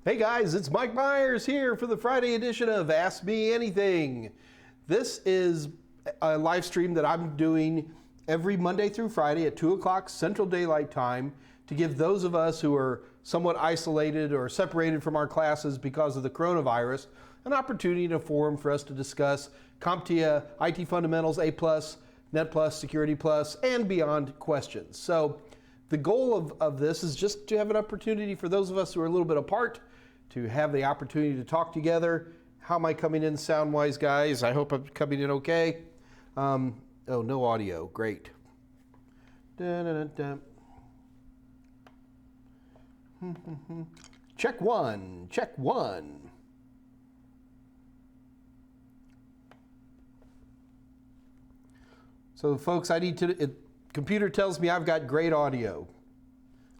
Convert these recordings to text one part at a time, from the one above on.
Hey guys, it's Mike Meyers here for the Friday edition of Ask Me Anything. This is a live stream that I'm doing every Monday through Friday at 2 o'clock Central Daylight Time to give those of us who are somewhat isolated or separated from our classes because of the coronavirus an opportunity in a forum for us to discuss CompTIA, IT Fundamentals, A+, Net+, Security+, and beyond questions. So the goal of this is just to have an opportunity for those of us who are a little bit apart to have the opportunity to talk together. How am I coming in sound-wise, guys? I hope I'm coming in okay. Oh, no audio. Great. Check one. Check one. So, folks, computer tells me I've got great audio.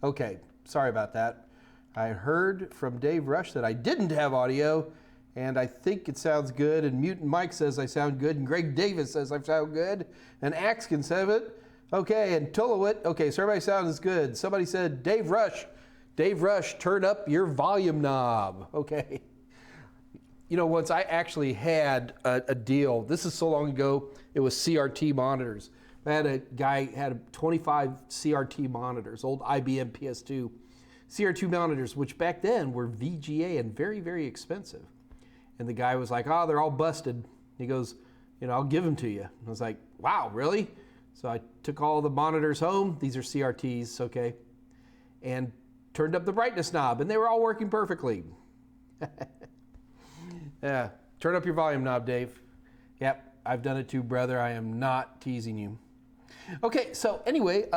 Okay, sorry about that. I heard from Dave Rush that I didn't have audio, and I think it sounds good, and Mutant Mike says I sound good, and Greg Davis says I sound good, and Axe can say it. Okay, and Tulowit, okay, so everybody sounds good. Somebody said, Dave Rush, turn up your volume knob. Okay. You know, once I actually had a deal, this is so long ago, it was CRT monitors. I had a guy had 25 CRT monitors, old IBM PS2 CRT monitors, which back then were VGA and very, very expensive. And the guy was like, oh, they're all busted. He goes, you know, I'll give them to you. I was like, wow, really? So I took all the monitors home. These are CRTs, okay, and turned up the brightness knob, and they were all working perfectly. Yeah, turn up your volume knob, Dave. Yep, I've done it too, brother. I am not teasing you. Okay, so anyway,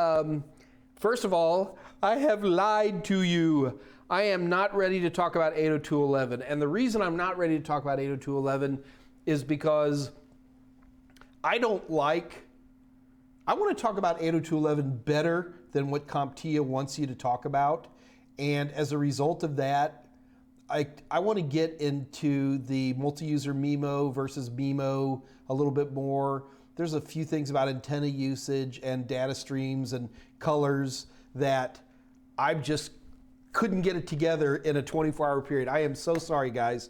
first of all, I have lied to you. I am not ready to talk about 802.11, and the reason I'm not ready to talk about 802.11 is because I want to talk about 802.11 better than what CompTIA wants you to talk about, and as a result of that, I want to get into the multi-user MIMO versus MIMO a little bit more. There's a few things about antenna usage and data streams and colors that I just couldn't get it together in a 24-hour period. I am so sorry, guys.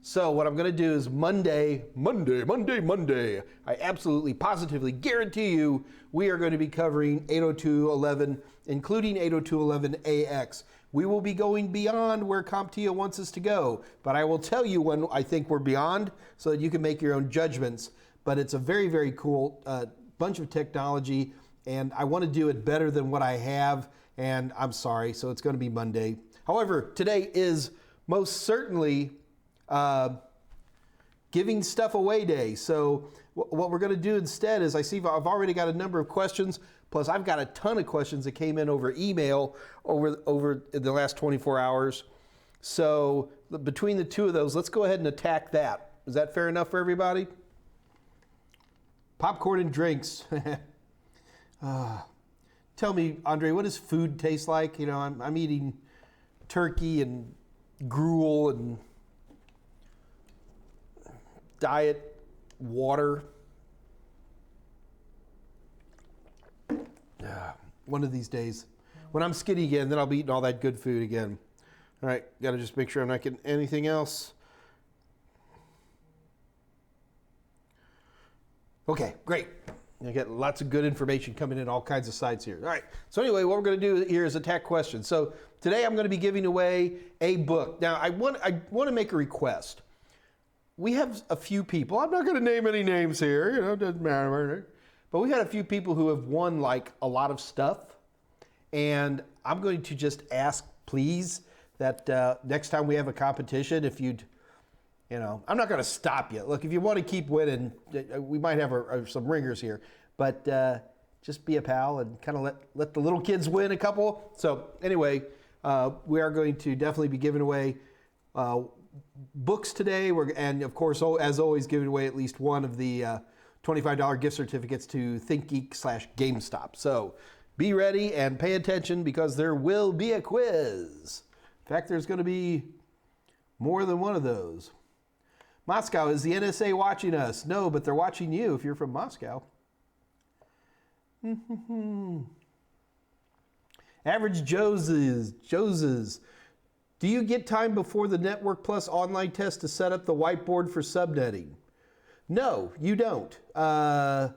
So what I'm going to do is Monday, I absolutely, positively guarantee you we are going to be covering 802.11, including 802.11ax. We will be going beyond where CompTIA wants us to go, but I will tell you when I think we're beyond so that you can make your own judgments. But it's a very, very cool bunch of technology, and I want to do it better than what I have, and I'm sorry, so it's going to be Monday. However, today is most certainly giving stuff away day. So what we're going to do instead is I've already got a number of questions, plus I've got a ton of questions that came in over email over the last 24 hours. So between the two of those, let's go ahead and attack that. Is that fair enough for everybody? Popcorn and drinks. Tell me, Andre, what does food taste like? You know, I'm eating turkey and gruel and diet water. One of these days, when I'm skinny again, then I'll be eating all that good food again. All right, got to just make sure I'm not getting anything else. Okay, great. I get lots of good information coming in all kinds of sites here. All right, so anyway, what we're going to do here is attack questions. So today I'm going to be giving away a book. Now, I want to make a request. We have a few people, I'm not going to name any names here, you know, it doesn't matter, but we've had a few people who have won like a lot of stuff, and I'm going to just ask, please, that next time we have a competition, if you'd, you know, I'm not going to stop you. Look, if you want to keep winning, we might have some ringers here, but just be a pal and kind of let the little kids win a couple. So anyway, we are going to definitely be giving away books today, and of course, as always, giving away at least one of the $25 gift certificates to ThinkGeek/GameStop. So be ready and pay attention because there will be a quiz. In fact, there's going to be more than one of those. Moscow, is the NSA watching us? No, but they're watching you if you're from Moscow. Average Joe's Do you get time before the Network Plus online test to set up the whiteboard for subnetting? No, you don't. I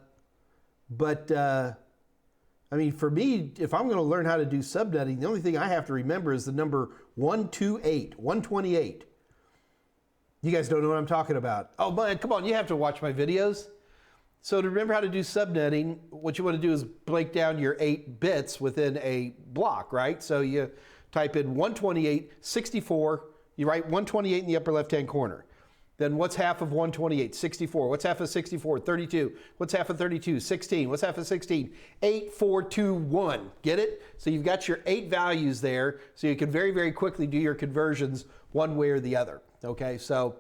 mean, for me, if I'm going to learn how to do subnetting, the only thing I have to remember is the number 128. You guys don't know what I'm talking about. Oh, man, come on, you have to watch my videos. So to remember how to do subnetting, what you want to do is break down your 8 bits within a block, right? So you type in 128, 64, you write 128 in the upper left-hand corner. Then what's half of 128? 64. What's half of 64? 32. What's half of 32? 16. What's half of 16? 8, 4, 2, 1. Get it? So you've got your 8 values there, so you can very, very quickly do your conversions one way or the other. Okay, so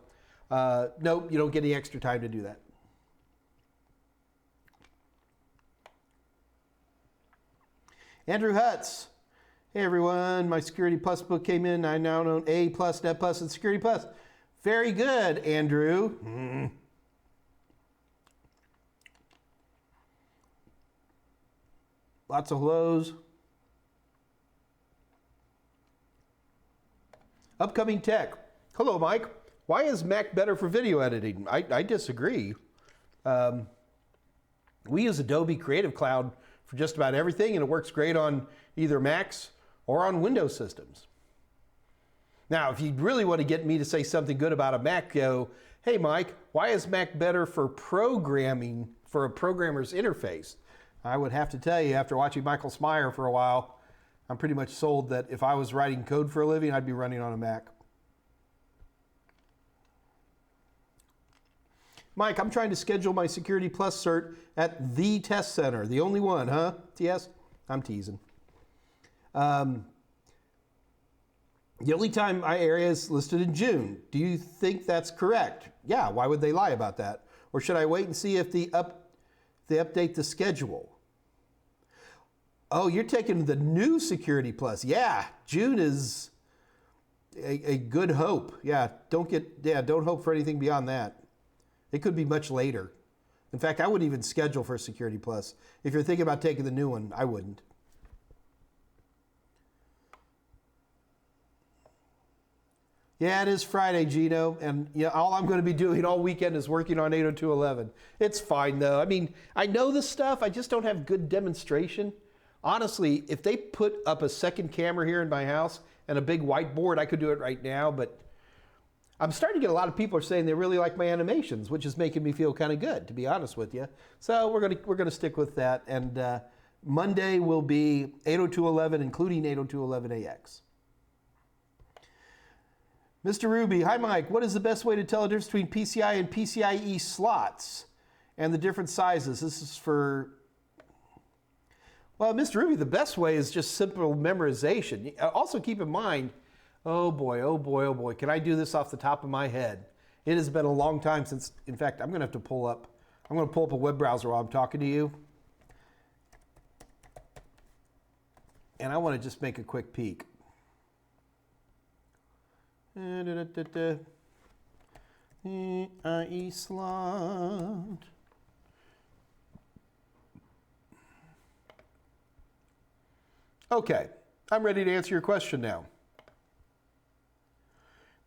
no, you don't get any extra time to do that. Andrew Hutz. Hey everyone, my Security Plus book came in. I now own A+, Net Plus, and Security Plus. Very good, Andrew. Lots of hellos. Upcoming tech. Hello, Mike. Why is Mac better for video editing? I disagree. We use Adobe Creative Cloud for just about everything, and it works great on either Macs or on Windows systems. Now, if you really want to get me to say something good about a Mac, go, hey Mike, why is Mac better for programming, for a programmer's interface? I would have to tell you, after watching Michael Smyer for a while, I'm pretty much sold that if I was writing code for a living, I'd be running on a Mac. Mike, I'm trying to schedule my Security Plus cert at the test center. The only one, huh? TS? I'm teasing. The only time my area is listed in June. Do you think that's correct? Yeah, why would they lie about that? Or should I wait and see if they update the schedule? Oh, you're taking the new Security Plus. Yeah, June is a good hope. Yeah, don't hope for anything beyond that. It could be much later. In fact, I wouldn't even schedule for Security Plus. If you're thinking about taking the new one, I wouldn't. Yeah, it is Friday, Gino, and yeah, all I'm going to be doing all weekend is working on 802.11. It's fine, though. I mean, I know this stuff. I just don't have good demonstration. Honestly, if they put up a second camera here in my house and a big whiteboard, I could do it right now, but I'm starting to get a lot of people are saying they really like my animations, which is making me feel kind of good, to be honest with you. So we're gonna stick with that, and Monday will be 802.11, including 802.11ax. Mr. Ruby, hi Mike, what is the best way to tell the difference between PCI and PCIe slots and the different sizes? This is for, well, Mr. Ruby, the best way is just simple memorization. Also keep in mind, oh boy, can I do this off the top of my head? It has been a long time since, in fact, I'm gonna pull up a web browser while I'm talking to you. And I wanna just make a quick peek. PCIe slot. Okay, I'm ready to answer your question now.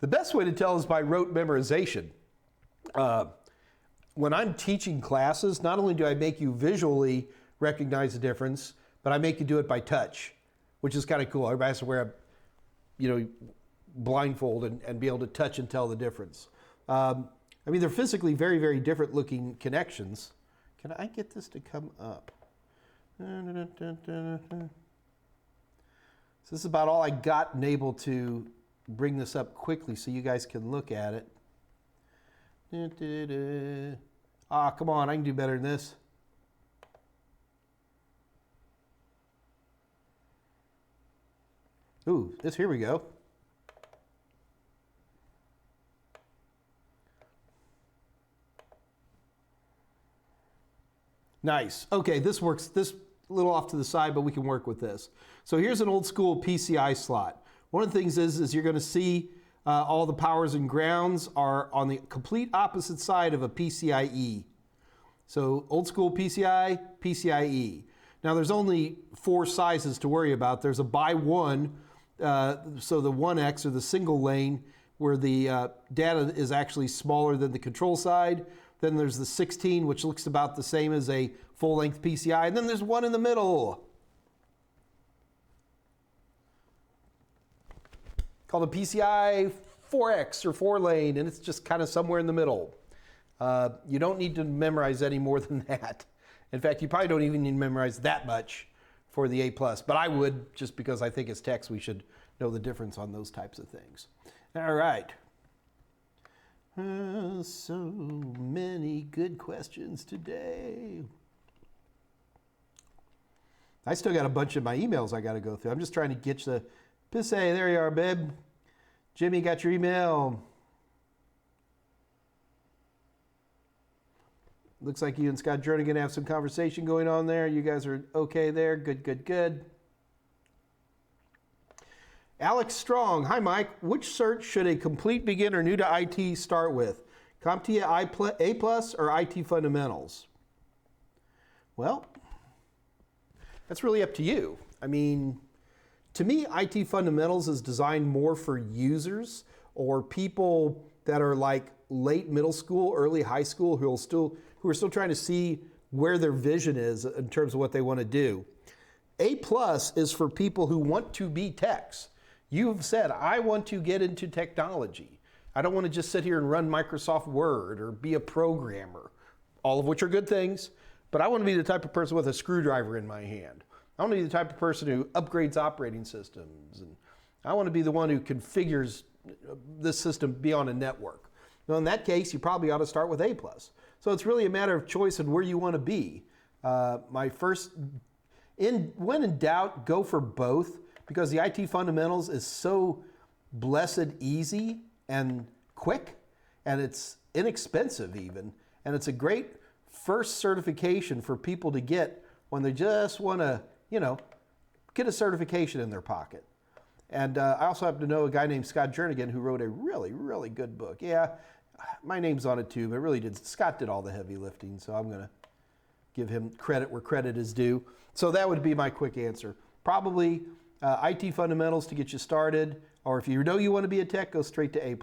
The best way to tell is by rote memorization. When I'm teaching classes, not only do I make you visually recognize the difference, but I make you do it by touch, which is kind of cool. Everybody has to wear a, blindfold and be able to touch and tell the difference. I mean, they're physically very, very different looking connections. Can I get this to come up? So this is about all I got and able to bring this up quickly so you guys can look at it. Ah, come on, I can do better than this. Ooh, here we go. Nice. Okay, this works. This a little off to the side, but we can work with this. So here's an old school PCI slot. One of the things is you're going to see all the powers and grounds are on the complete opposite side of a PCIe. So old school PCI, PCIe. Now there's only 4 sizes to worry about. There's a by 1, So the 1X, or the single lane, where the data is actually smaller than the control side. Then there's the 16, which looks about the same as a full-length PCI. And then there's one in the middle, called a PCI 4X, or 4-lane, and it's just kind of somewhere in the middle. You don't need to memorize any more than that. In fact, you probably don't even need to memorize that much for the A+, but I would, just because I think as techs we should know the difference on those types of things. All right. So many good questions today. I still got a bunch of my emails I got to go through. I'm just trying to get you the... Pissay, there you are, babe. Jimmy, got your email. Looks like you and Scott Jernigan have some conversation going on there. You guys are okay there. Good, good, good. Alex Strong. Hi, Mike. Which cert should a complete beginner new to IT start with? CompTIA A+ or IT Fundamentals? Well, that's really up to you. I mean, to me, IT Fundamentals is designed more for users or people that are like late middle school, early high school, who are still trying to see where their vision is in terms of what they want to do. A+ is for people who want to be techs. You've said, I want to get into technology. I don't want to just sit here and run Microsoft Word or be a programmer, all of which are good things, but I want to be the type of person with a screwdriver in my hand. I want to be the type of person who upgrades operating systems, and I want to be the one who configures this system be on a network. Well, in that case, you probably ought to start with A+. So it's really a matter of choice and where you want to be. When in doubt, go for both, because the IT Fundamentals is so blessed easy and quick, and it's inexpensive even, and it's a great first certification for people to get when they just want to, get a certification in their pocket. And I also happen to know a guy named Scott Jernigan who wrote a really, really good book. Yeah, my name's on it too, but really Scott did all the heavy lifting, so I'm going to give him credit where credit is due. So that would be my quick answer. Probably IT Fundamentals to get you started, or if you know you want to be a tech, go straight to A+.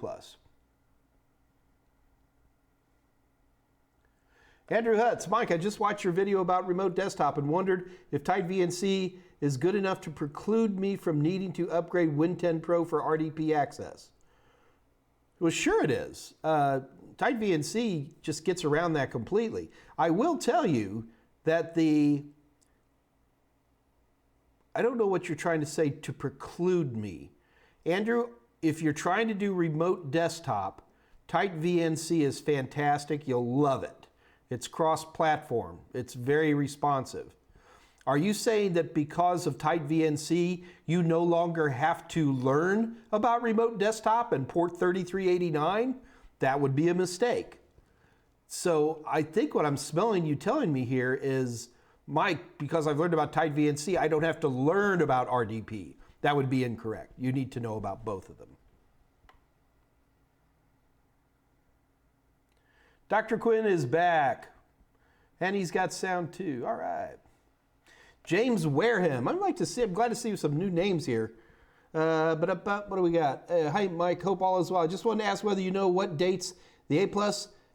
Andrew Hutz. Mike, I just watched your video about remote desktop and wondered if tight VNC is good enough to preclude me from needing to upgrade Win 10 Pro for RDP access. Well, sure it is. Tight VNC just gets around that completely. I will tell you that I don't know what you're trying to say to preclude me. Andrew, if you're trying to do remote desktop, tight VNC is fantastic. You'll love it. It's cross-platform. It's very responsive. Are you saying that because of tight VNC, you no longer have to learn about remote desktop and port 3389? That would be a mistake. So I think what I'm smelling you telling me here is, Mike, because I've learned about tight VNC, I don't have to learn about RDP. That would be incorrect. You need to know about both of them. Dr. Quinn is back, and he's got sound too. All right. James Wareham. I'm glad to see some new names here. But what do we got? Hi, Mike. Hope all is well. I just wanted to ask whether you know what dates the A+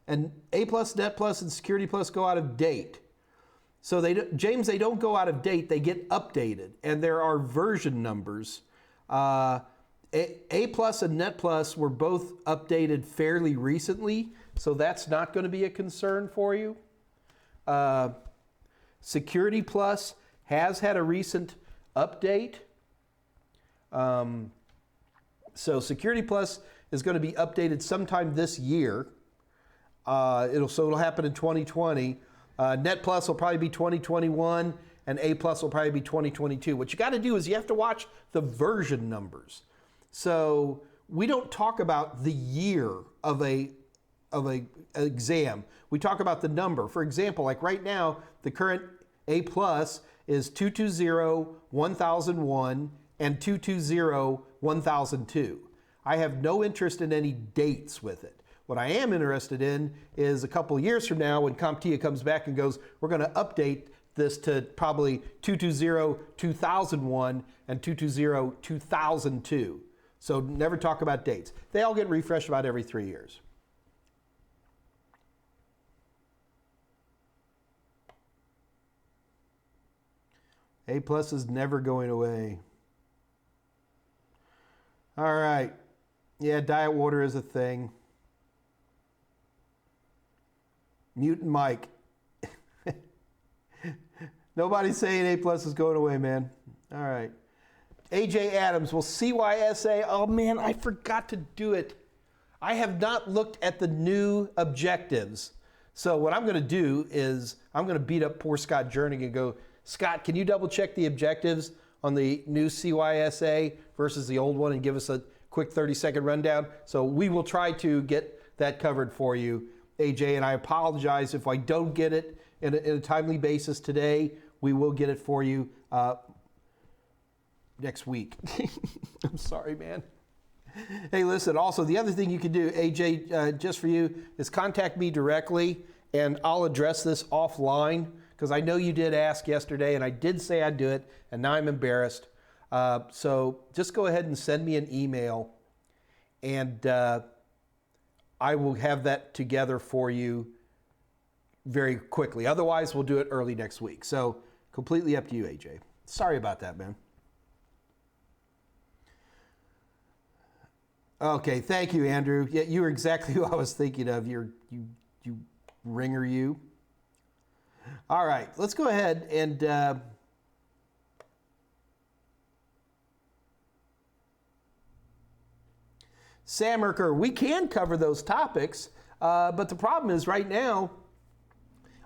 and A+, Net Plus, and Security Plus go out of date. So James, they don't go out of date. They get updated, and there are version numbers. A+ and Net Plus were both updated fairly recently, so that's not going to be a concern for you. Security Plus has had a recent update. So Security Plus is going to be updated sometime this year. It'll happen in 2020. Net Plus will probably be 2021, and A+ will probably be 2022. What you got to do is you have to watch the version numbers. So we don't talk about the year of a exam. We talk about the number. For example, like right now, the current A+ is 220-1001 and 220-1002. I have no interest in any dates with it. What I am interested in is a couple of years from now when CompTIA comes back and goes, we're going to update this to probably 220-2001 and 220-2002. So never talk about dates. They all get refreshed about every 3 years. A+ is never going away. All right. Yeah, diet water is a thing. Mutant Mike. Nobody's saying A+ is going away, man. All right. AJ Adams, well, CYSA. Oh, man, I forgot to do it. I have not looked at the new objectives. So what I'm going to do is I'm going to beat up poor Scott Jerning and go, Scott, can you double check the objectives on the new CYSA versus the old one and give us a quick 30-second rundown? So we will try to get that covered for you, AJ, and I apologize if I don't get it in a timely basis today. We will get it for you next week. I'm sorry, man. Hey, listen, also the other thing you can do, AJ, just for you, is contact me directly, and I'll address this offline, because I know you did ask yesterday, and I did say I'd do it, and now I'm embarrassed. So just go ahead and send me an email, and I will have that together for you very quickly. Otherwise, we'll do it early next week. So completely up to you, AJ. Sorry about that, man. Okay, thank you, Andrew. Yeah, you were exactly who I was thinking of. You ringer, you. All right, let's go ahead and Sam Merker, we can cover those topics, but the problem is right now,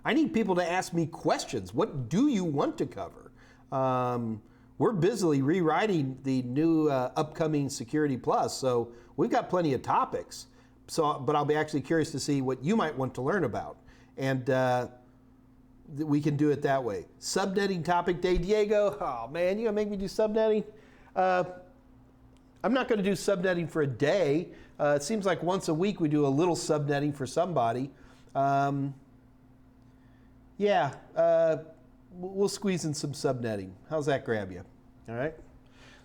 I need people to ask me questions. What do you want to cover? We're busily rewriting the new upcoming Security Plus, so we've got plenty of topics. So, but I'll be actually curious to see what you might want to learn about, and we can do it that way. Subnetting topic day, Diego. Oh man, you gonna make me do subnetting? I'm not going to do subnetting for a day. It seems like once a week we do a little subnetting for somebody. We'll squeeze in some subnetting. How's that grab you? All right.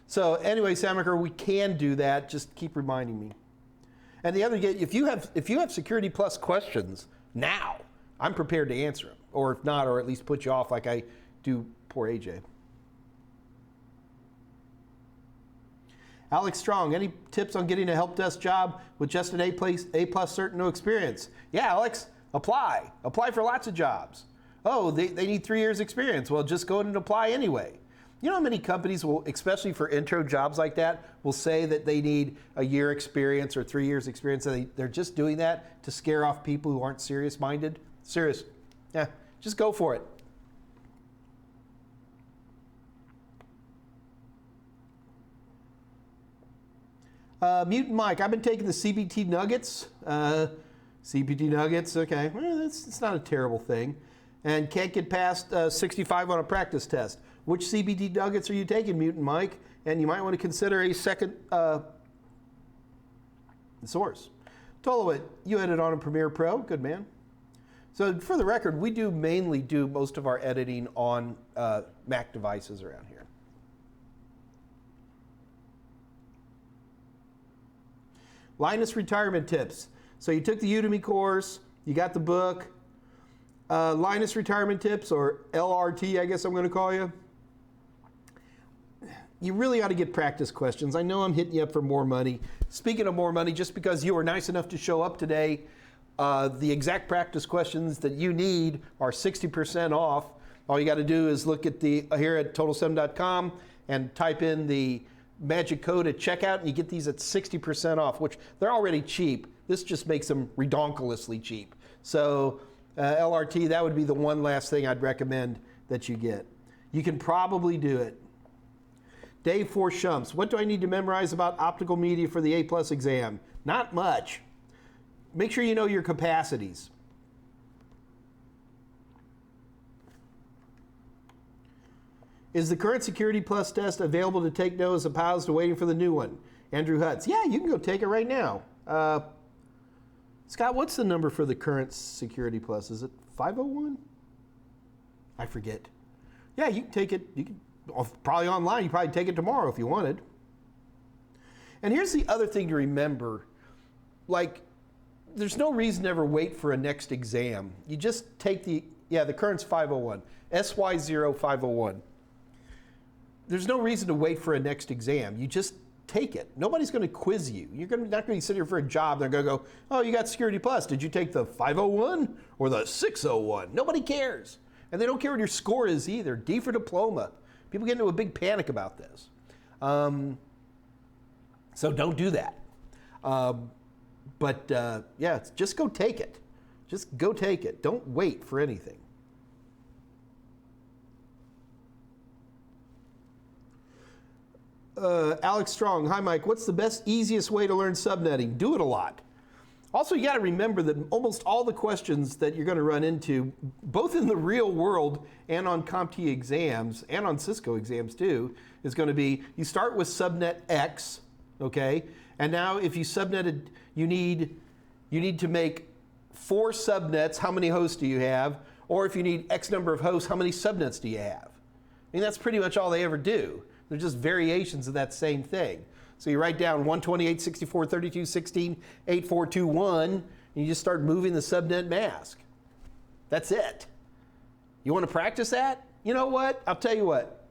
So anyway, Samaker, we can do that. Just keep reminding me. And the other, if you have Security Plus questions now, I'm prepared to answer them. Or if not, or at least put you off like I do poor AJ. Alex Strong, any tips on getting a help desk job with just an A+ cert, no experience? Yeah, Alex, apply. Apply for lots of jobs. Oh, they need 3 years experience. Well, just go ahead and apply anyway. You know how many companies will, especially for intro jobs like that, will say that they need a year experience or 3 years experience, and they're just doing that to scare off people who aren't serious-minded? Serious. Yeah, just go for it. Mutant Mike, I've been taking the CBT Nuggets. CBT Nuggets, okay. Well, it's not a terrible thing. And can't get past 65 on a practice test. Which CBT Nuggets are you taking, Mutant Mike? And you might want to consider a second source. Tolowit, you edit on a Premiere Pro. Good man. So for the record, we do mainly do most of our editing on Mac devices around here. Linus retirement tips. So you took the Udemy course, you got the book. Linus retirement tips, or LRT, I guess I'm going to call you. You really ought to get practice questions. I know I'm hitting you up for more money. Speaking of more money, just because you were nice enough to show up today, the exact practice questions that you need are 60% off. All you got to do is look at here at total7.com and type in the magic code at checkout, and you get these at 60% off, which they're already cheap. This just makes them redonkulously cheap. So LRT, that would be the one last thing I'd recommend that you get. You can probably do it. Dave Forshumps, what do I need to memorize about optical media for the A+ exam? Not much. Make sure you know your capacities. Is the current Security Plus test available to take now as opposed to waiting for the new one? Andrew Hutz, yeah, you can go take it right now. Scott, what's the number for the current Security Plus? Is it 501? I forget. Yeah, you can take it. You can probably online. You probably take it tomorrow if you wanted. And here's the other thing to remember. Like, there's no reason to ever wait for a next exam. You just take the current's 501. SY0 501. There's no reason to wait for a next exam. You just take it. Nobody's going to quiz you. You're not going to be sitting here for a job. They're going to go, oh, you got Security Plus. Did you take the 501 or the 601? Nobody cares. And they don't care what your score is either. D for diploma. People get into a big panic about this. So don't do that. Just go take it. Just go take it. Don't wait for anything. Alex Strong, hi Mike, what's the best, easiest way to learn subnetting? Do it a lot. Also, you got to remember that almost all the questions that you're going to run into, both in the real world and on CompTIA exams, and on Cisco exams too, is going to be, you start with subnet X, okay? And now if you subnetted, you need to make 4 subnets, how many hosts do you have? Or if you need X number of hosts, how many subnets do you have? I mean, that's pretty much all they ever do. They're just variations of that same thing. So you write down 128.64.32.16.8421, and you just start moving the subnet mask. That's it. You want to practice that? You know what? I'll tell you what.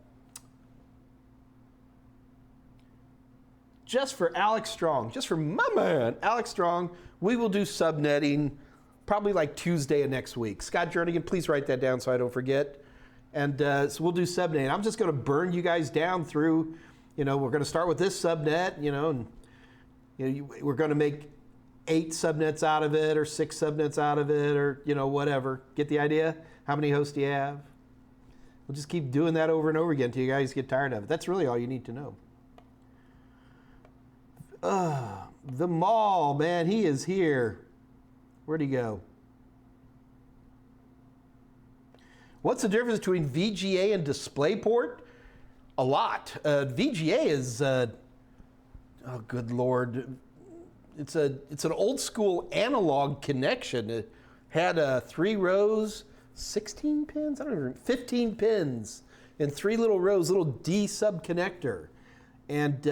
Just for Alex Strong, just for my man, Alex Strong, we will do subnetting probably like Tuesday of next week. Scott Jernigan, please write that down so I don't forget. And so we'll do subnetting. I'm just going to burn you guys down through, we're going to start with this subnet, and we're going to make 8 subnets out of it or 6 subnets out of it or, whatever. Get the idea? How many hosts do you have? We'll just keep doing that over and over again until you guys get tired of it. That's really all you need to know. The mall, man, he is here. Where'd he go? What's the difference between VGA and DisplayPort? A lot. VGA is, oh good Lord, it's an old school analog connection. It had 3 rows, 16 pins, 15 pins in 3 little rows, little D sub connector. And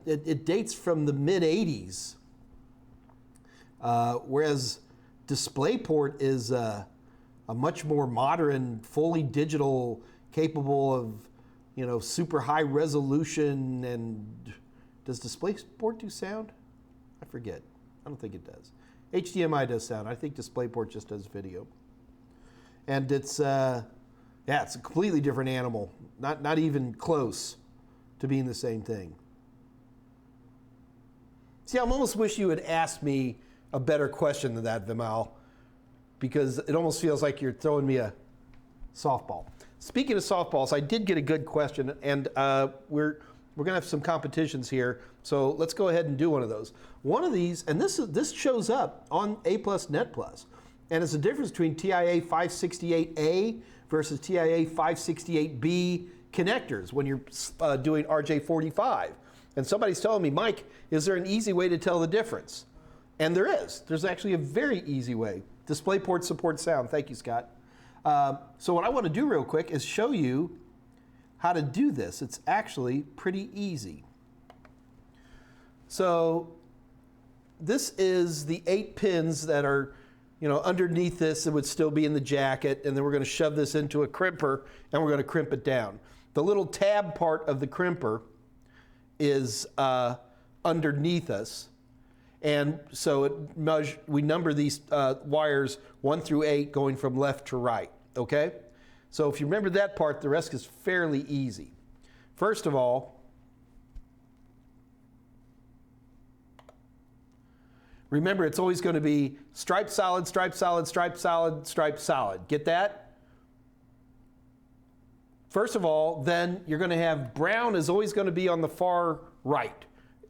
it dates from the mid 80s. Whereas DisplayPort is a much more modern, fully digital, capable of, super high resolution. And does DisplayPort do sound? I forget. I don't think it does. HDMI does sound. I think DisplayPort just does video. And it's a completely different animal. Not even close to being the same thing. See, I almost wish you had asked me a better question than that, Vimal, because it almost feels like you're throwing me a softball. Speaking of softballs, I did get a good question, and we're going to have some competitions here, so let's go ahead and do one of those. One of these, and this shows up on A+, Net+, and it's the difference between TIA 568A versus TIA 568B connectors when you're doing RJ45. And somebody's telling me, Mike, is there an easy way to tell the difference? And there is. There's actually a very easy way. DisplayPort supports sound. Thank you, Scott. So what I want to do real quick is show you how to do this. It's actually pretty easy. So this is the 8 pins that are, underneath this. It would still be in the jacket, and then we're going to shove this into a crimper, and we're going to crimp it down. The little tab part of the crimper is underneath us. And so we number these wires 1 through 8 going from left to right, okay? So if you remember that part, the rest is fairly easy. First of all, remember it's always going to be stripe solid, stripe solid, stripe solid, stripe solid. Get that? First of all, then you're going to have brown is always going to be on the far right.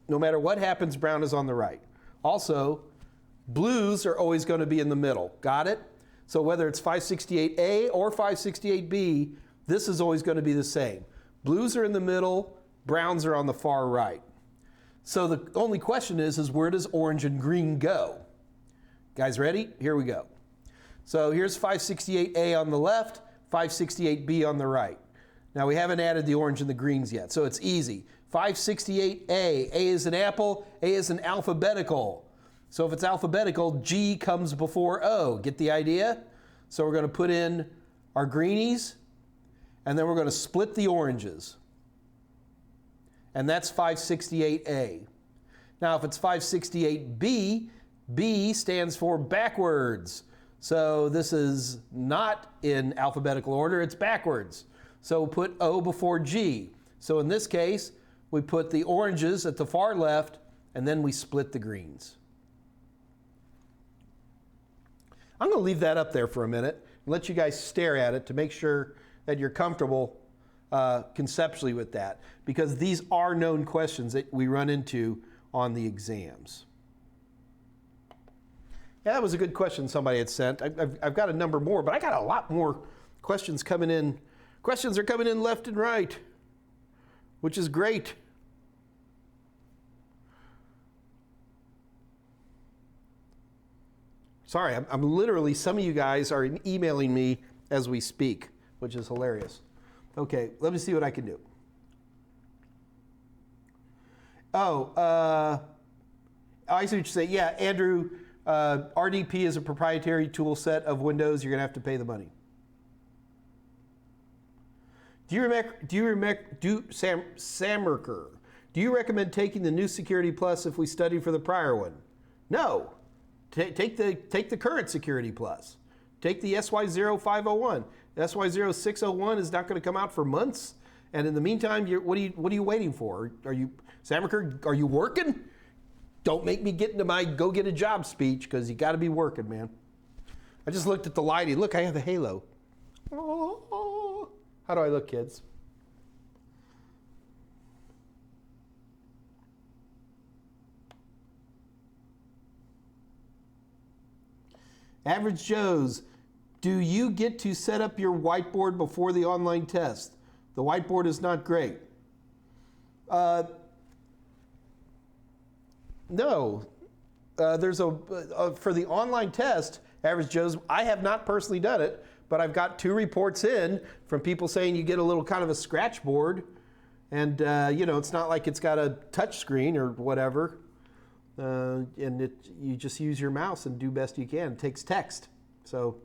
No matter what happens, brown is on the right. Also, blues are always going to be in the middle. Got it? So whether it's 568A or 568B, this is always going to be the same. Blues are in the middle, browns are on the far right. So the only question is where does orange and green go? Guys ready? Here we go. So here's 568A on the left, 568B on the right. Now we haven't added the orange and the greens yet, so it's easy. 568A, A is an apple, A is an alphabetical. So if it's alphabetical, G comes before O. Get the idea? So we're going to put in our greenies, and then we're going to split the oranges. And that's 568A. Now if it's 568B, B stands for backwards. So this is not in alphabetical order, it's backwards. So put O before G. So in this case, we put the oranges at the far left, and then we split the greens. I'm going to leave that up there for a minute and let you guys stare at it to make sure that you're comfortable conceptually with that, because these are known questions that we run into on the exams. Yeah, that was a good question somebody had sent. I've got a number more, but I got a lot more questions coming in. Questions are coming in left and right, which is great. Sorry, I'm literally, some of you guys are emailing me as we speak, which is hilarious. Okay, let me see what I can do. I see what you say. Yeah, Andrew, RDP is a proprietary tool set of Windows. You're going to have to pay the money. Sammerker, do you recommend taking the new Security Plus if we study for the prior one? No. Take the current Security Plus. Take the SY0501. The SY0601 is not going to come out for months. And in the meantime, what are you waiting for? Sammerker, are you working? Don't make me get into my go get a job speech, because you got to be working, man. I just looked at the lighting. Look, I have a halo. Oh, how do I look, kids? Average Joe's, do you get to set up your whiteboard before the online test? The whiteboard is not great. No. There's for the online test, Average Joe's, I have not personally done it, but I've got 2 reports in from people saying you get a little kind of a scratch board, and it's not like it's got a touch screen or whatever. And you just use your mouse and do best you can. It takes text. So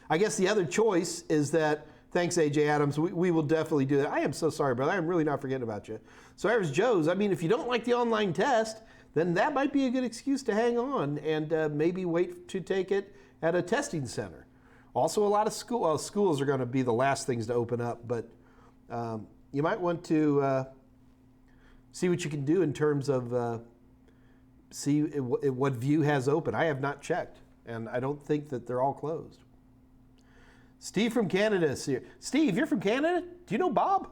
I guess the other choice is that, thanks AJ Adams, we will definitely do that. I am so sorry, brother. I'm really not forgetting about you. So Average Joe's, I mean, if you don't like the online test, then that might be a good excuse to hang on and maybe wait to take it at a testing center. Also, a lot of schools are going to be the last things to open up, but you might want to see what you can do in terms of see what View has open. I have not checked, and I don't think that they're all closed. Steve from Canada is here. Steve, you're from Canada? Do you know Bob?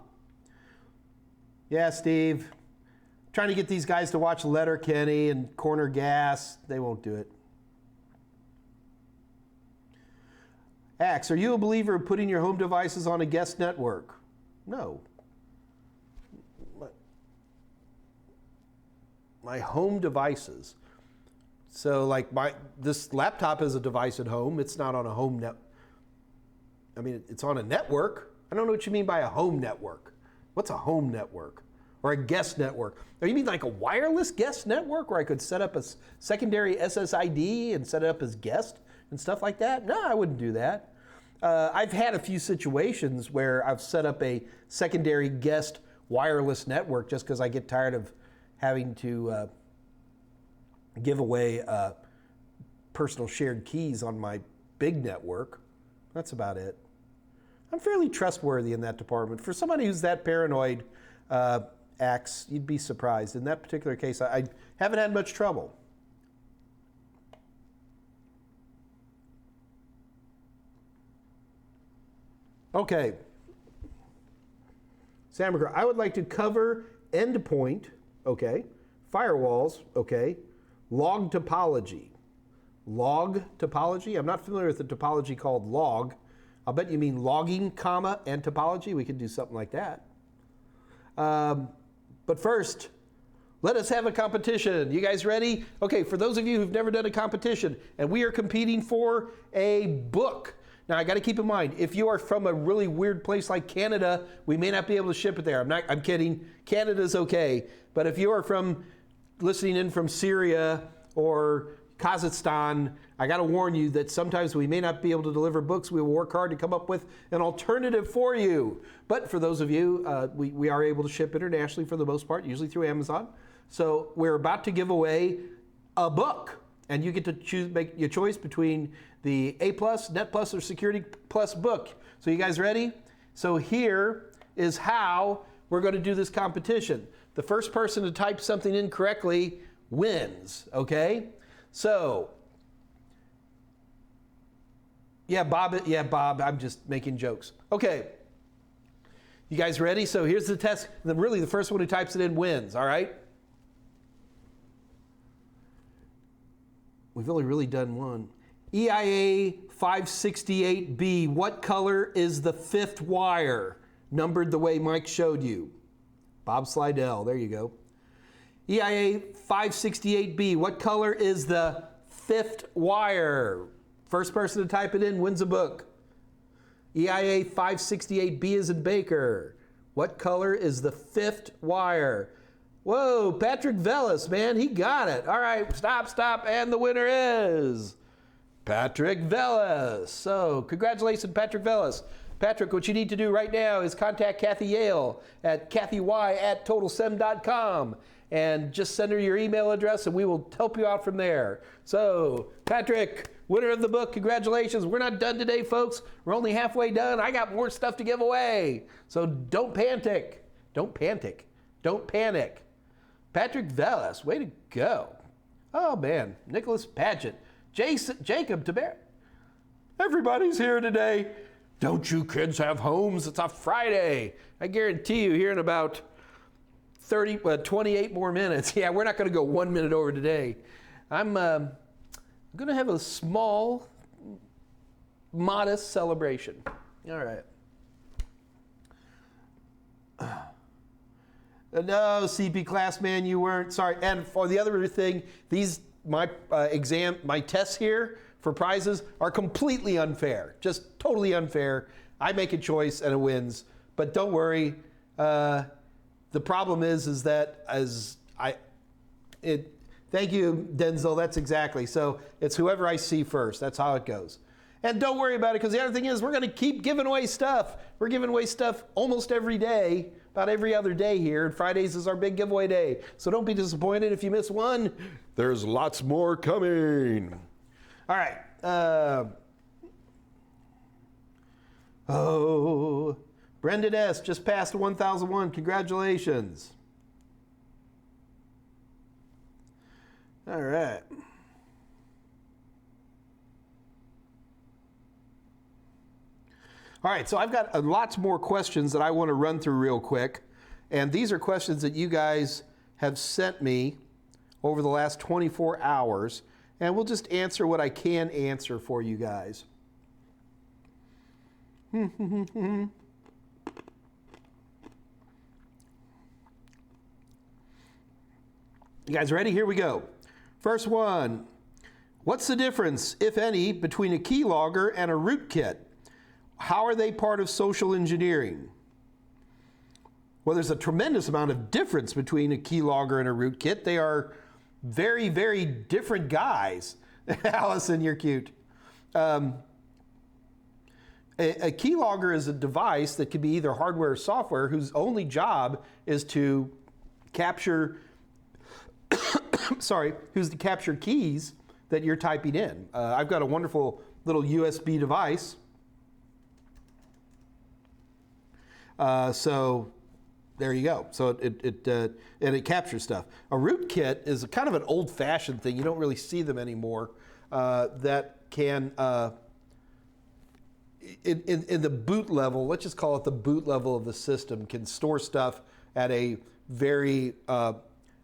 Yeah, Steve. Trying to get these guys to watch Letterkenny and Corner Gas. They won't do it. Axe, are you a believer of putting your home devices on a guest network? No. My home devices. So like this laptop is a device at home. It's not on a home net. I mean, it's on a network. I don't know what you mean by a home network. What's a home network? Or a guest network? Or you mean like a wireless guest network where I could set up a secondary SSID and set it up as guest and stuff like that? No, I wouldn't do that. I've had a few situations where I've set up a secondary guest wireless network just because I get tired of having to give away personal shared keys on my big network. That's about it. I'm fairly trustworthy in that department. For somebody who's that paranoid, Axe, you'd be surprised. In that particular case, I haven't had much trouble. Okay. Samberger, I would like to cover endpoint, okay, firewalls, okay, log topology. Log topology? I'm not familiar with the topology called log. I'll bet you mean logging, comma, and topology. We could do something like that. But first, let us have a competition. You guys ready? Okay, for those of you who've never done a competition, and we are competing for a book. Now, I got to keep in mind, if you are from a really weird place like Canada, we may not be able to ship it there. I'm kidding. Canada's okay. But if you are listening in from Syria or Kazakhstan, I got to warn you that sometimes we may not be able to deliver books. We will work hard to come up with an alternative for you. But for those of you, we are able to ship internationally for the most part, usually through Amazon. So we're about to give away a book, and you get to make your choice between the A+, Net Plus, or Security Plus book. So you guys ready? So here is how we're going to do this competition. The first person to type something in correctly wins, okay? So, yeah, Bob, I'm just making jokes. Okay, you guys ready? So here's the test. Really, the first one who types it in wins, all right? We've only really done one. EIA 568B, what color is the 5th wire? Numbered the way Mike showed you. Bob Slidell, there you go. EIA 568B, what color is the 5th wire? First person to type it in wins a book. EIA 568B is in Baker. What color is the 5th wire? Whoa, Patrick Vellis, man, he got it. All right, stop, and the winner is Patrick Vellis. So, congratulations, Patrick Vellis. Patrick, what you need to do right now is contact Kathy Yale at kathy@totalsem.com and just send her your email address and we will help you out from there. So, Patrick, winner of the book, congratulations. We're not done today, folks. We're only halfway done. I got more stuff to give away. So don't panic. Don't panic. Patrick Vellis, way to go. Oh, man. Nicholas Paget. Jacob Taber. Everybody's here today. Don't you kids have homes? It's a Friday. I guarantee you here in about 28 more minutes. Yeah, we're not going to go 1 minute over today. I'm going to have a small, modest celebration. All right. No, CP class man, you weren't. Sorry. And for the other thing, my tests here for prizes are completely unfair. Just totally unfair. I make a choice and it wins. But don't worry. The problem is that thank you, Denzel. That's exactly. So it's whoever I see first. That's how it goes. And don't worry about it, because the other thing is we're going to keep giving away stuff. We're giving away stuff almost every day, about every other day here. And Fridays is our big giveaway day. So don't be disappointed if you miss one. There's lots more coming. All right. Brendan S. just passed 1,001. Congratulations. All right. All right, so I've got lots more questions that I want to run through real quick. And these are questions that you guys have sent me over the last 24 hours. And we'll just answer what I can answer for you guys. You guys ready? Here we go. First one. What's the difference, if any, between a keylogger and a rootkit? How are they part of social engineering? Well, there's a tremendous amount of difference between a keylogger and a rootkit. They are very, very different guys. Allison, you're cute. A keylogger is a device that could be either hardware or software whose only job is to capture, capture keys that you're typing in. I've got a wonderful little USB device. So there you go. So it captures stuff. A rootkit is kind of an old-fashioned thing. You don't really see them anymore. That can, in the boot level, let's just call it the boot level of the system, can store stuff at a very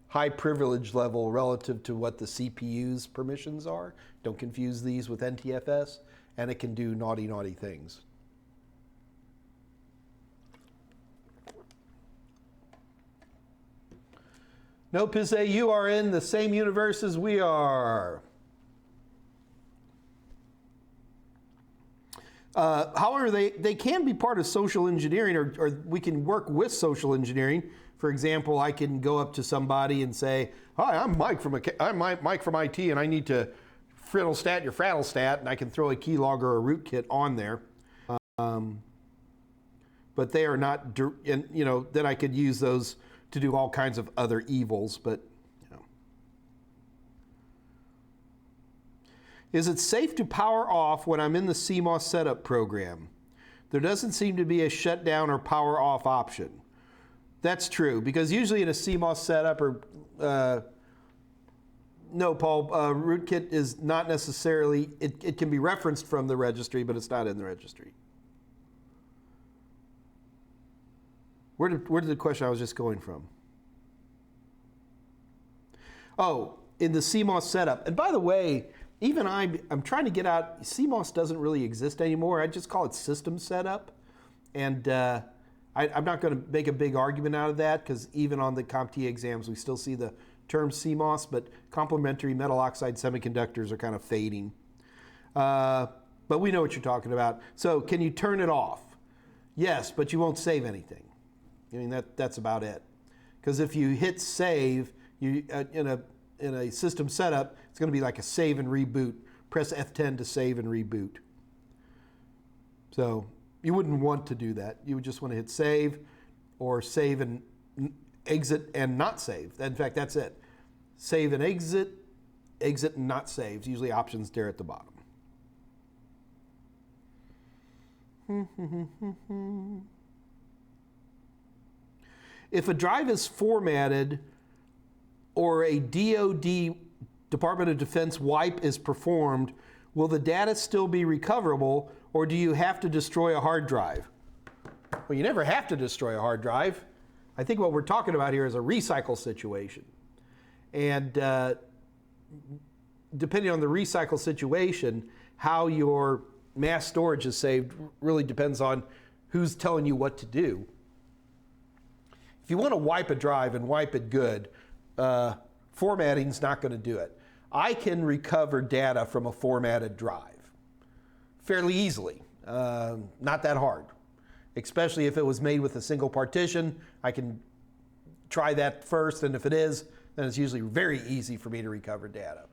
high privilege level relative to what the CPU's permissions are. Don't confuse these with NTFS, and it can do naughty, naughty things. No, Pizze, you are in the same universe as we are. However, they can be part of social engineering, or we can work with social engineering. For example, I can go up to somebody and say, "Hi, I'm Mike from IT, and I need to friddlestat your fraddlestat," and I can throw a keylogger or a rootkit on there. But they are not, and then I could use those to do all kinds of other evils. But is it safe to power off when I'm in the CMOS setup program? There doesn't seem to be a shutdown or power off option. That's true, because usually in a CMOS setup, or no, Paul, rootkit is not necessarily, it can be referenced from the registry, but it's not in the registry. Where did the question I was just going from? Oh, in the CMOS setup. And by the way, even I'm trying to get out, CMOS doesn't really exist anymore. I just call it system setup. And I'm not going to make a big argument out of that, because even on the CompTIA exams, we still see the term CMOS, but complementary metal oxide semiconductors are kind of fading. But we know what you're talking about. So can you turn it off? Yes, but you won't save anything. I mean, that's about it. Because if you hit save, you in a system setup, it's going to be like a save and reboot. Press F10 to save and reboot. So you wouldn't want to do that. You would just want to hit save, or save and exit and not save. In fact, that's it. Save and exit, exit and not save. Usually options there at the bottom. If a drive is formatted or a DoD, Department of Defense wipe is performed, will the data still be recoverable, or do you have to destroy a hard drive? Well, you never have to destroy a hard drive. I think what we're talking about here is a recycle situation. And depending on the recycle situation, how your mass storage is saved really depends on who's telling you what to do. If you want to wipe a drive and wipe it good, formatting's not going to do it. I can recover data from a formatted drive fairly easily, not that hard. Especially if it was made with a single partition, I can try that first, and if it is, then it's usually very easy for me to recover data.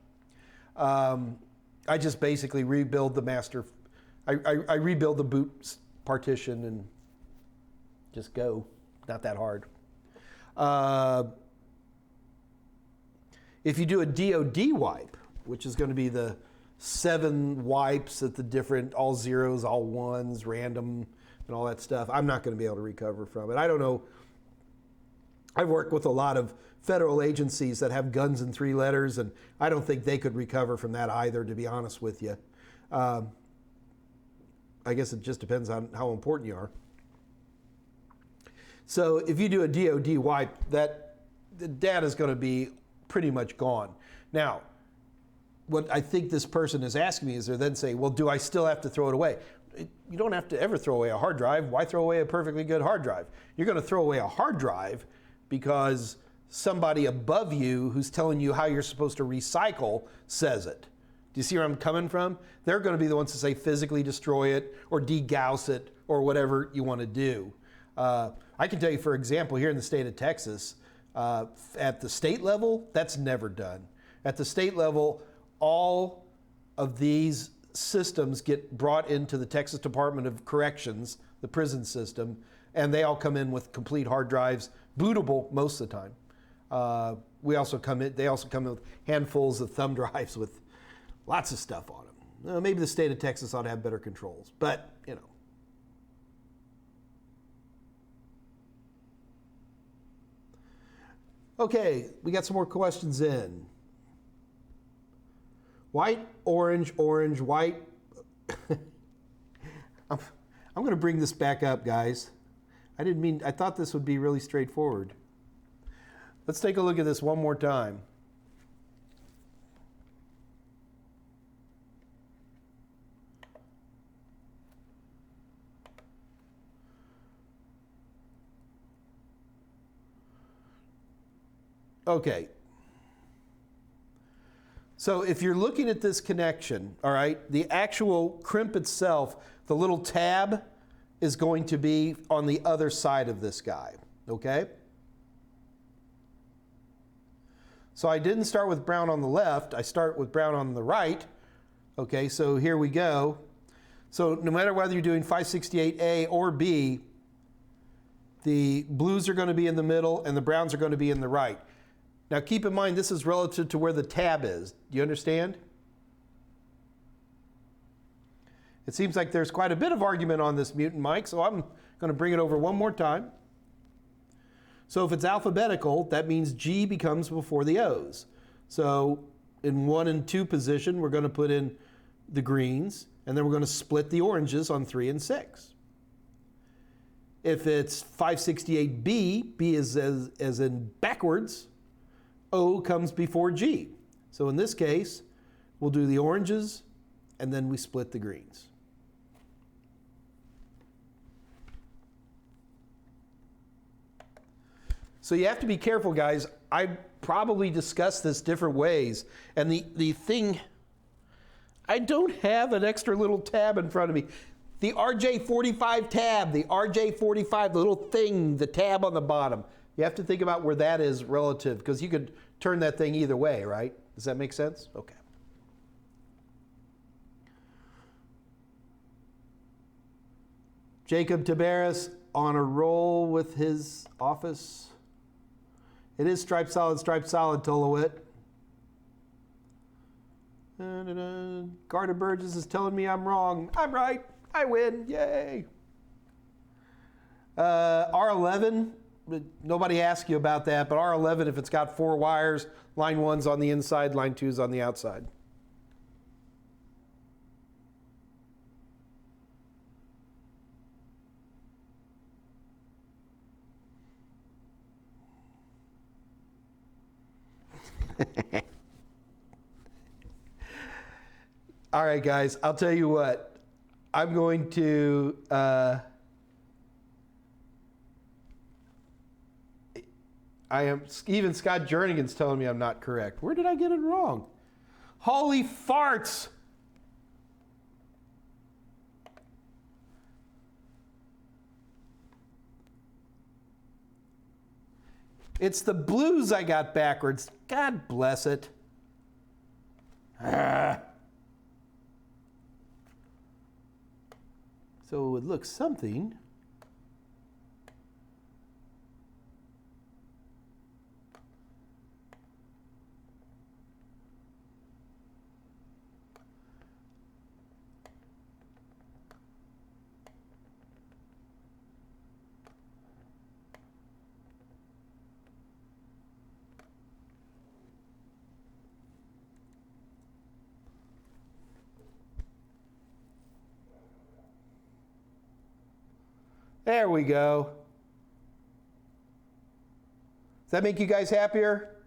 I just basically rebuild the master, I rebuild the boot partition and just go, not that hard. If you do a DoD wipe, which is going to be the 7 wipes at the different, all zeros, all ones, random, and all that stuff, I'm not going to be able to recover from it. I don't know. I've worked with a lot of federal agencies that have guns in 3 letters, and I don't think they could recover from that either, to be honest with you. I guess it just depends on how important you are. So if you do a DoD wipe, the data is going to be pretty much gone. Now, what I think this person is asking me is they're then saying, well, do I still have to throw it away? You don't have to ever throw away a hard drive. Why throw away a perfectly good hard drive? You're going to throw away a hard drive because somebody above you who's telling you how you're supposed to recycle says it. Do you see where I'm coming from? They're going to be the ones to say physically destroy it or degauss it or whatever you want to do. I can tell you, for example, here in the state of Texas, at the state level, that's never done. At the state level, all of these systems get brought into the Texas Department of Corrections, the prison system, and they all come in with complete hard drives, bootable most of the time. They also come in with handfuls of thumb drives with lots of stuff on them. Maybe the state of Texas ought to have better controls, but you know. Okay, we got some more questions in. White, orange, orange, white. I'm going to bring this back up, guys. I thought this would be really straightforward. Let's take a look at this one more time. Okay. So if you're looking at this connection, all right, the actual crimp itself the little tab is going to be on the other side of this guy, okay? So I didn't start with brown on the left, I start with brown on the right. Okay, so here we go. So no matter whether you're doing 568A or B, the blues are going to be in the middle and the browns are going to be in the right. Now keep in mind this is relative to where the tab is. Do you understand? It seems like there's quite a bit of argument on this, Mutant Mike, so I'm going to bring it over one more time. So if it's alphabetical, that means G becomes before the O's. So in 1 and 2 position, we're going to put in the greens, and then we're going to split the oranges on 3 and 6. If it's 568B, B is as in backwards, O comes before G. So in this case, we'll do the oranges, and then we split the greens. So you have to be careful, guys. I probably discussed this different ways. And the thing, I don't have an extra little tab in front of me. The RJ45 tab, the RJ45, the little thing, the tab on the bottom. You have to think about where that is relative, because you could turn that thing either way, right? Does that make sense? Okay. Jacob Tabaris on a roll with his office. It is striped solid, Tolowit. Garda Burgess is telling me I'm wrong. I'm right. I win. Yay. R11, nobody asked you about that, but R11, if it's got 4 wires, line 1's on the inside, line 2's on the outside. All right, guys, I'll tell you what. I'm going to even Scott Jernigan's telling me I'm not correct. Where did I get it wrong? Holy farts! It's the blues I got backwards. God bless it. So it would look something. There we go. Does that make you guys happier?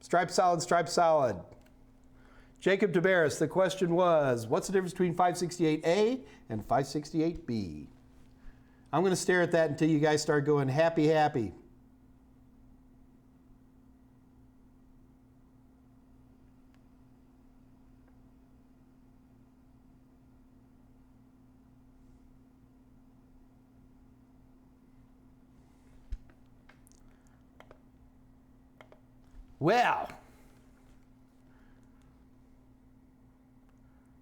Stripe solid. Jacob Tabaris, the question was, what's the difference between 568A and 568B? I'm going to stare at that until you guys start going happy, happy. Well,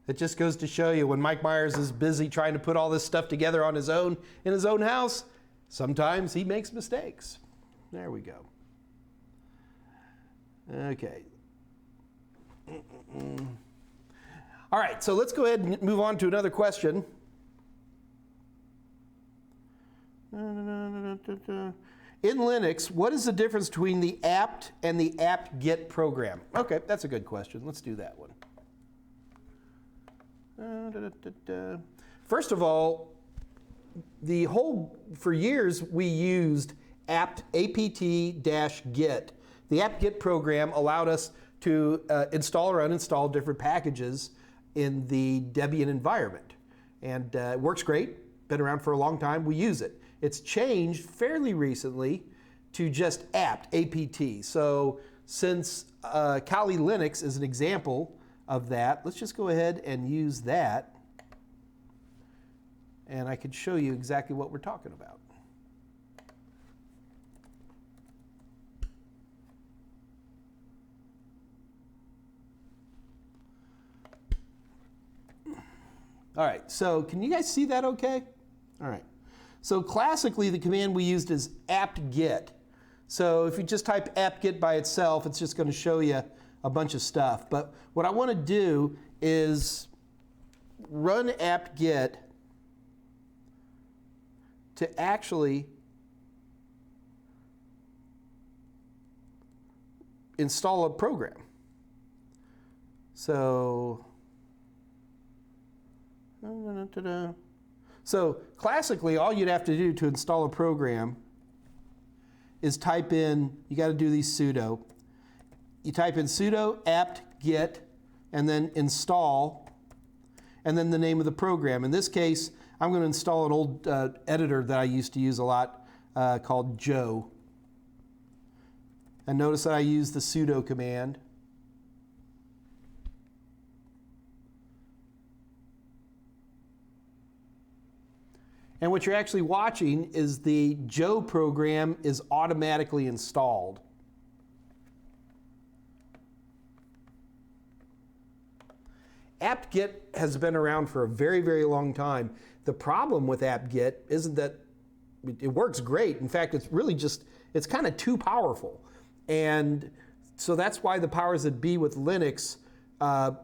it just goes to show you when Mike Meyers is busy trying to put all this stuff together on his own in his own house, sometimes he makes mistakes. There we go. Okay. All right, so let's go ahead and move on to another question. In Linux, what is the difference between the apt and the apt-get program? Okay, that's a good question. Let's do that one. First of all, for years we used apt-get. The apt-get program allowed us to install or uninstall different packages in the Debian environment. And it works great, been around for a long time, we use it. It's changed fairly recently to just apt. So since Kali Linux is an example of that. Let's just go ahead and use that. And I could show you exactly what we're talking about. All right, so can you guys see that okay? All right. So classically, the command we used is apt-get. So if you just type apt-get by itself, it's just going to show you a bunch of stuff. But what I want to do is run apt-get to actually install a program. So classically, all you'd have to do to install a program is type in, you got to do these sudo. You type in sudo apt-get and then install and then the name of the program. In this case, I'm going to install an old editor that I used to use a lot called Joe. And notice that I use the sudo command. And what you're actually watching is the Joe program is automatically installed. apt-get has been around for a very, very long time. The problem with apt-get isn't that it works great. In fact, it's really just, it's kind of too powerful. And so that's why the powers that be with Linux, now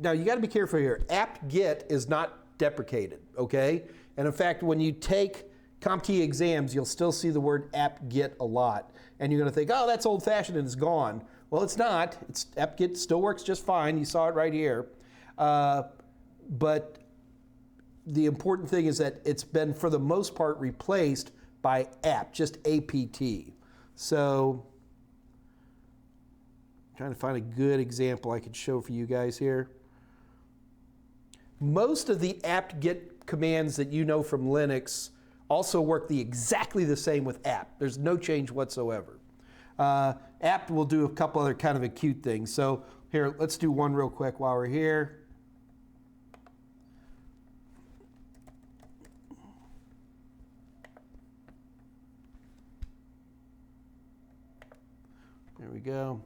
you got to be careful here. apt-get is not deprecated, okay? And in fact, when you take CompTIA exams, you'll still see the word apt-get a lot. And you're going to think, oh, that's old-fashioned and it's gone. Well, it's not. apt-get still works just fine. You saw it right here. But the important thing is that it's been, for the most part, replaced by apt, just apt. So I'm trying to find a good example I could show for you guys here. Most of the apt-get commands that you know from Linux also work exactly the same with apt. There's no change whatsoever. Apt will do a couple other kind of acute things. So here, let's do one real quick while we're here. There we go.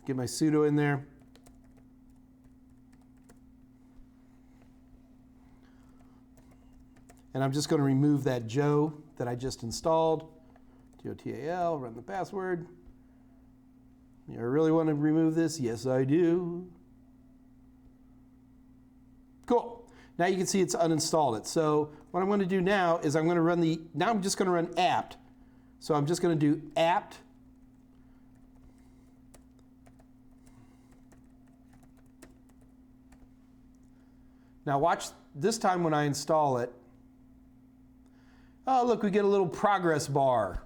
Get my sudo in there. And I'm just going to remove that Joe that I just installed. TOTAL, run the password. I really want to remove this? Yes, I do. Cool. Now you can see it's uninstalled it. So what I'm going to do now is I'm going to run now I'm just going to run apt. So I'm just going to do apt. Now watch this time when I install it. Oh, look, we get a little progress bar.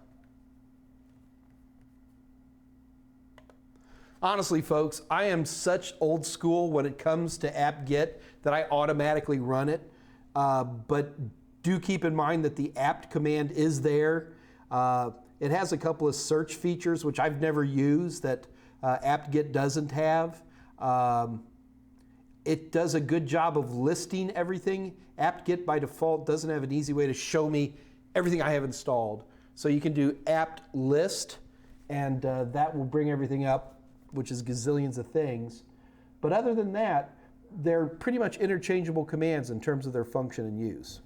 Honestly, folks, I am such old school when it comes to apt-get that I automatically run it. But do keep in mind that the apt command is there. It has a couple of search features, which I've never used, that apt-get doesn't have. It does a good job of listing everything. apt-get by default doesn't have an easy way to show me everything I have installed. So you can do apt list, and that will bring everything up, which is gazillions of things. But other than that, they're pretty much interchangeable commands in terms of their function and use.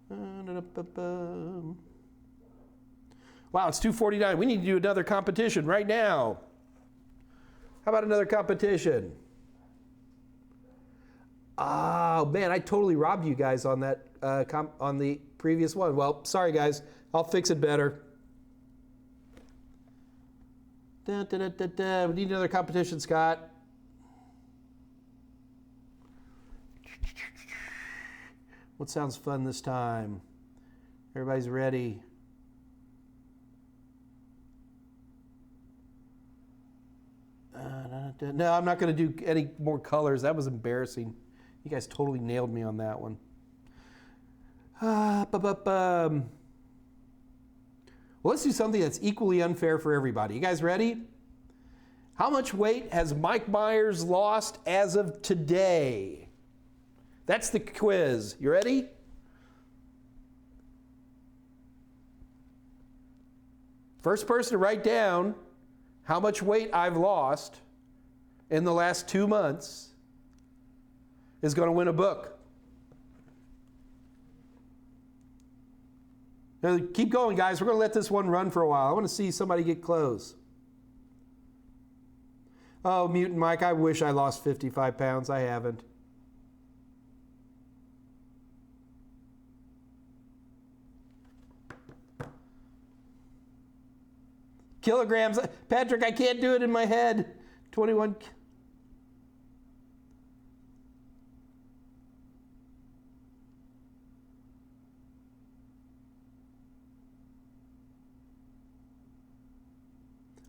Wow, it's 2:49. We need to do another competition right now. How about another competition? Oh man, I totally robbed you guys on that on the previous one. Well, sorry guys, I'll fix it better. We need another competition, Scott. What sounds fun this time? Everybody's ready. No, I'm not going to do any more colors. That was embarrassing. You guys totally nailed me on that one. Well, let's do something that's equally unfair for everybody. You guys ready? How much weight has Mike Meyers lost as of today? That's the quiz. You ready? First person to write down how much weight I've lost in the last 2 months is going to win a book. Now, keep going, guys. We're going to let this one run for a while. I want to see somebody get close. Oh, Mutant Mike, I wish I lost 55 pounds. I haven't. Kilograms. Patrick, I can't do it in my head. 21.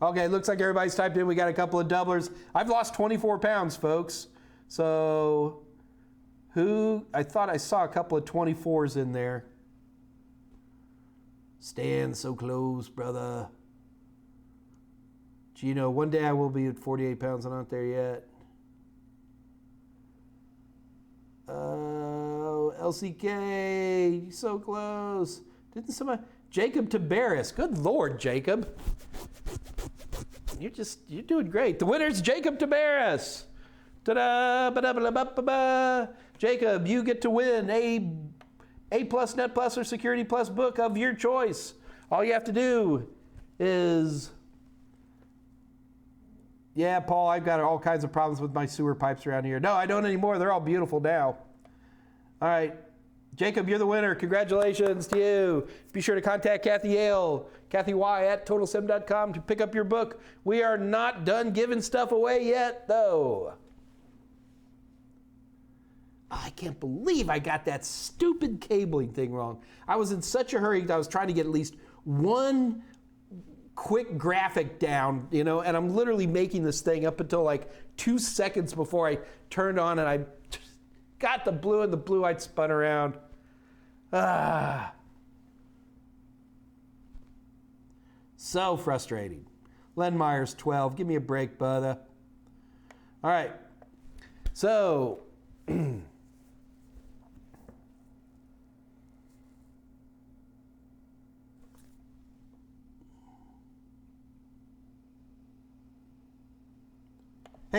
Okay, looks like everybody's typed in. We got a couple of doublers. I've lost 24 pounds, folks. So, I thought I saw a couple of 24s in there. Stand so close, brother. Gino, one day I will be at 48 pounds. I'm not there yet. Oh, LCK, so close. Didn't somebody? Jacob Tabaris. Good Lord, Jacob. You're doing great. The winner's Jacob Tabaris. Ta-da, ba-da-ba-da-ba-ba-ba. Jacob, you get to win A plus, Net Plus, or Security Plus book of your choice. All you have to do is, yeah, Paul, I've got all kinds of problems with my sewer pipes around here. No, I don't anymore. They're all beautiful now. All right. Jacob, you're the winner. Congratulations to you. Be sure to contact Kathy Yale, Kathy Y at TotalSim.com to pick up your book. We are not done giving stuff away yet, though. I can't believe I got that stupid cabling thing wrong. I was in such a hurry. I was trying to get at least one quick graphic down, and I'm literally making this thing up until like 2 seconds before I turned on and I got the blue and the blue light spun around. So frustrating. Len Myers, 12. Give me a break, brother. All right. So, hey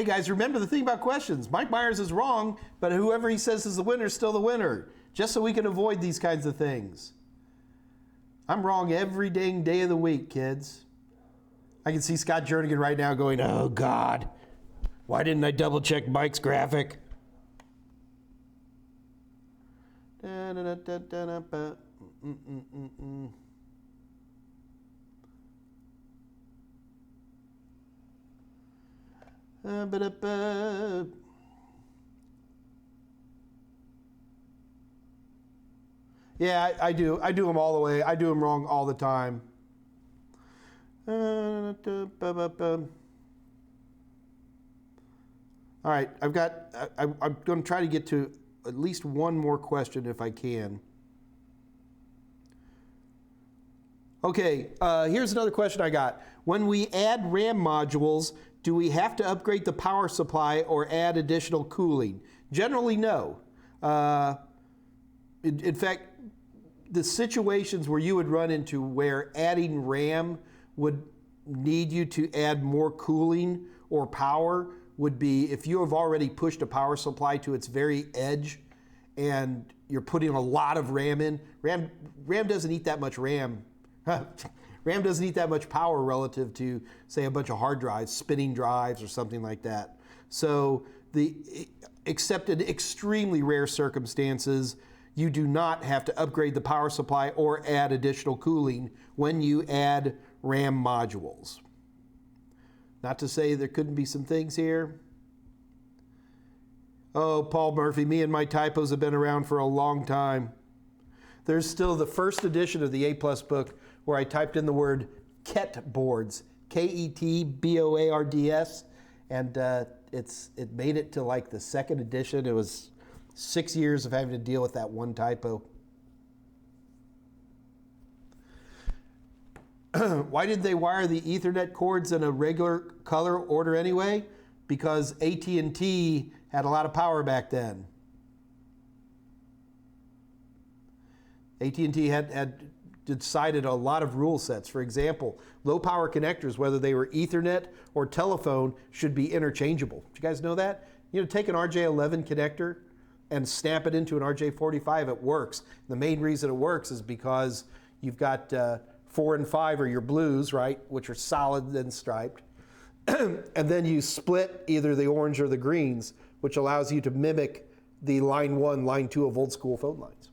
guys, remember the thing about questions. Mike Meyers is wrong, but whoever he says is the winner is still the winner. Just so we can avoid these kinds of things. I'm wrong every dang day of the week, kids. I can see Scott Jernigan right now going, oh God, why didn't I double check Mike's graphic? Yeah, I do. I do them all the way. I do them wrong all the time. All right, I'm going to try to get to at least one more question if I can. Okay, here's another question I got. When we add RAM modules, do we have to upgrade the power supply or add additional cooling? Generally, no. In fact, the situations where you would run into where adding RAM would need you to add more cooling or power would be if you have already pushed a power supply to its very edge and you're putting a lot of RAM in. RAM doesn't eat that much RAM. RAM doesn't eat that much power relative to, say, a bunch of hard drives, spinning drives or something like that. So except in extremely rare circumstances, you do not have to upgrade the power supply or add additional cooling when you add RAM modules. Not to say there couldn't be some things here. Oh, Paul Murphy, me and my typos have been around for a long time. There's still the first edition of the A+ book where I typed in the word KET boards, Ketboards, and it made it to like the second edition. It was 6 years of having to deal with that one typo. Why did they wire the Ethernet cords in a regular color order anyway? Because AT&T had a lot of power back then. AT&T had decided a lot of rule sets. For example, low power connectors, whether they were Ethernet or telephone, should be interchangeable. Did you guys know that? You know, take an RJ11 connector and snap it into an RJ45, it works. The main reason it works is because you've got 4 and 5 are your blues, right, which are solid and striped. And then you split either the orange or the greens, which allows you to mimic the line 1, line 2 of old school phone lines.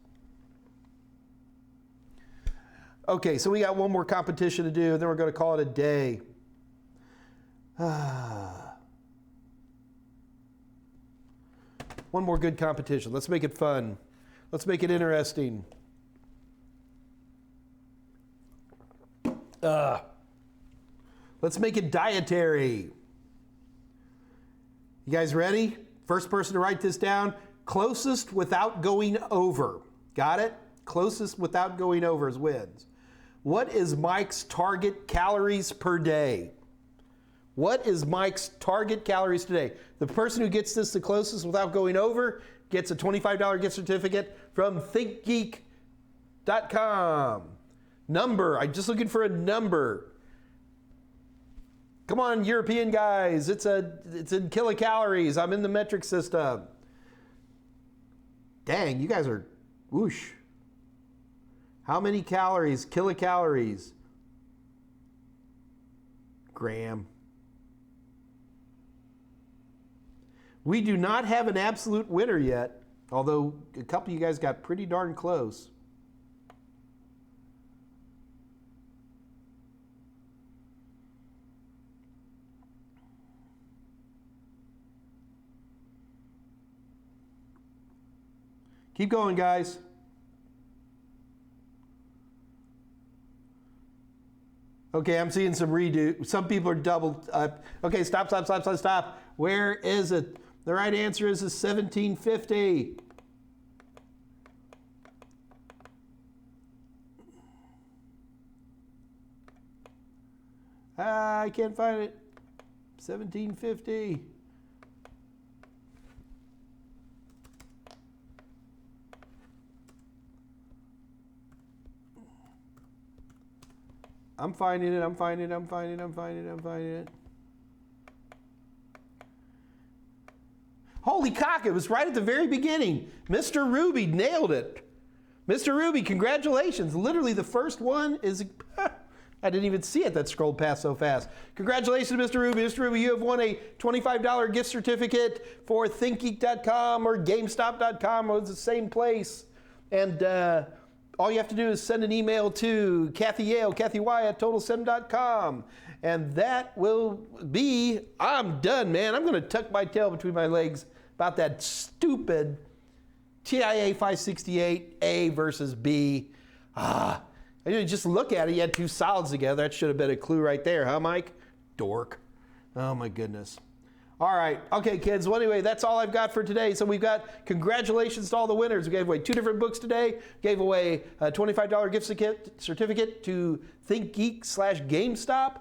Okay, so we got one more competition to do, and then we're going to call it a day. One more good competition. Let's make it fun. Let's make it interesting. Let's make it dietary. You guys ready? First person to write this down. Closest without going over. Got it? Closest without going over wins. What is Mike's target calories per day? What is Mike's target calories today? The person who gets this the closest without going over gets a $25 gift certificate from thinkgeek.com. Number, I'm just looking for a number. Come on, European guys, it's in kilocalories. I'm in the metric system. Dang, you guys are whoosh. How many calories, kilocalories? Gram. We do not have an absolute winner yet, although a couple of you guys got pretty darn close. Keep going, guys. Okay, I'm seeing some redo. Some people are doubled up. Okay, stop. Where is it? The right answer is 1750. I can't find it. 1750. I'm finding it. Holy cock, it was right at the very beginning. Mr. Ruby nailed it. Mr. Ruby, congratulations. Literally the first one is, I didn't even see it. That scrolled past so fast. Congratulations, Mr. Ruby. Mr. Ruby, you have won a $25 gift certificate for thinkgeek.com or gamestop.com. It's the same place. And all you have to do is send an email to Kathy Yale, Kathy Y at totalsim.com. And that will be, I'm done, man. I'm going to tuck my tail between my legs about that stupid TIA 568A versus B. Just look at it. You had two solids together. That should have been a clue right there, huh, Mike? Dork. Oh, my goodness. All right. Okay, kids. Well, anyway, that's all I've got for today. So we've got congratulations to all the winners. We gave away 2 different books today. Gave away a $25 gift certificate to ThinkGeek/GameStop.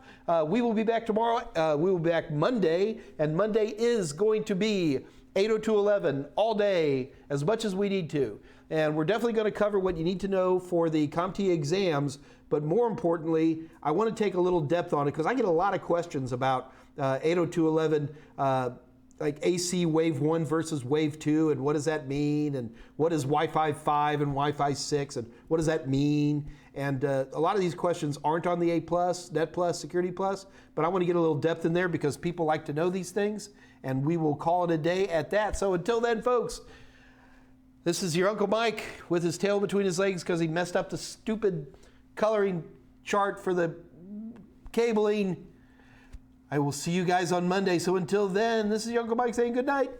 We will be back tomorrow. We will be back Monday. And Monday is going to be 802.11 all day, as much as we need to. And we're definitely going to cover what you need to know for the CompTIA exams. But more importantly, I want to take a little depth on it because I get a lot of questions about 802.11, like AC wave 1 versus wave 2, and what does that mean, and what is Wi-Fi 5 and Wi-Fi 6, and what does that mean? And a lot of these questions aren't on the A+, Net Plus, Security Plus, but I want to get a little depth in there because people like to know these things, and we will call it a day at that. So until then, folks, this is your Uncle Mike with his tail between his legs because he messed up the stupid coloring chart for the cabling. I will see you guys on Monday. So until then, this is your Uncle Mike saying good night.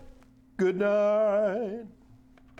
Good night.